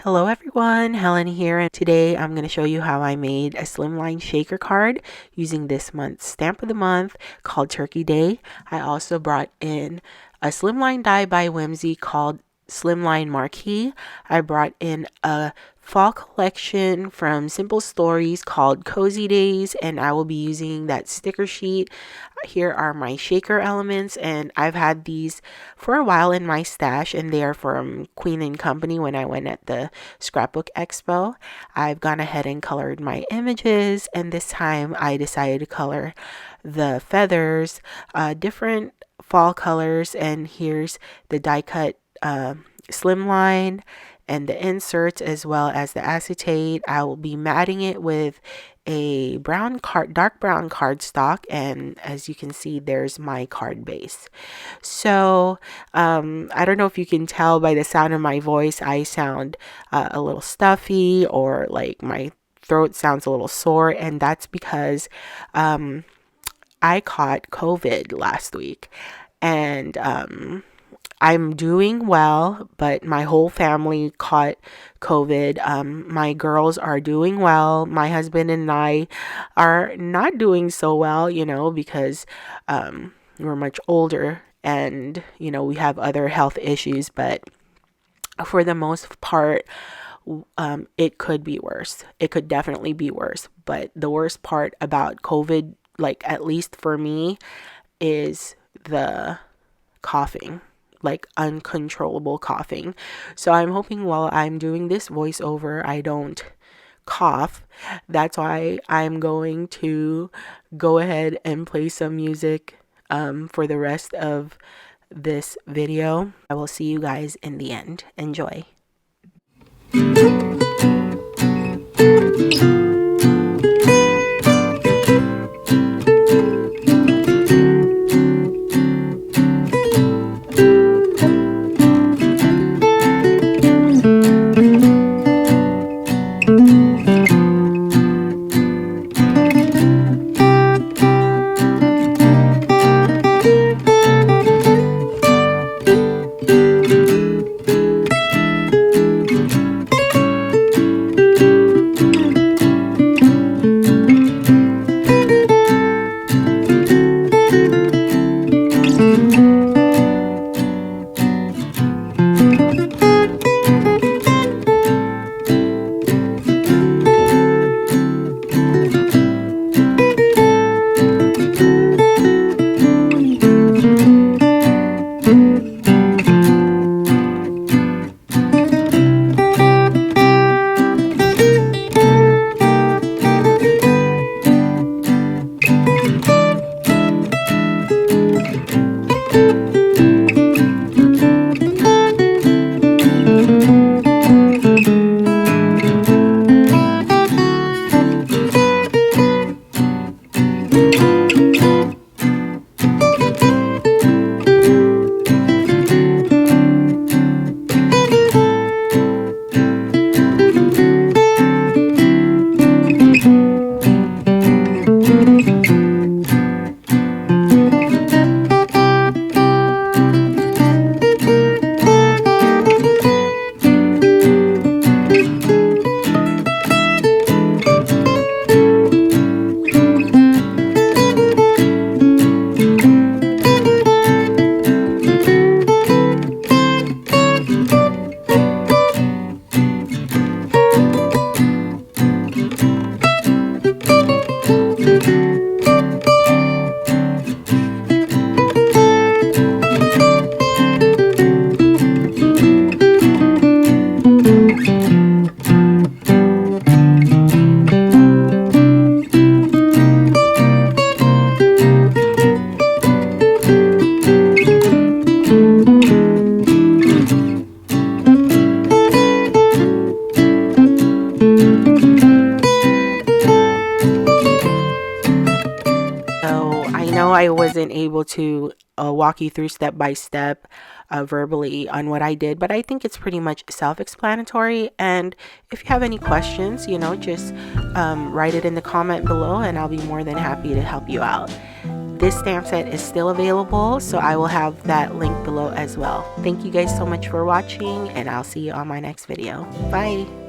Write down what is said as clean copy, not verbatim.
Hello everyone, Helen here, and today I'm going to show you how I made a Slimline shaker card using this month's stamp of the month called Turkey Day. I also brought in a Slimline die by Whimsy called Slimline Marquee. I brought in a fall collection from Simple Stories called Cozy Days, and I will be using that sticker sheet. Here are my shaker elements, and I've had these for a while in my stash, and they are from Queen and Company when I went at the Scrapbook Expo. I've gone ahead and colored my images, and this time I decided to color the feathers different fall colors, and here's the die cut slimline and the inserts as well as the acetate. I will be matting it with a dark brown cardstock, and as you can see, there's my card base. So I don't know if you can tell by the sound of my voice, I sound a little stuffy, or like my throat sounds a little sore, and that's because I caught COVID last week, and I'm doing well, but my whole family caught COVID. My girls are doing well. My husband and I are not doing so well, because we're much older, and, we have other health issues, but for the most part, it could be worse. It could definitely be worse. But the worst part about COVID, like at least for me, is the coughing, like uncontrollable coughing. So I'm hoping while I'm doing this voiceover, I don't cough. That's why I'm going to go ahead and play some music for the rest of this video. I will see you guys in the end. Enjoy. So I know I wasn't able to walk you through step by step verbally on what I did, but I think it's pretty much self-explanatory. And if you have any questions, just write it in the comment below and I'll be more than happy to help you out. This stamp set is still available, so I will have that link below as well. Thank you guys so much for watching, and I'll see you on my next video. Bye!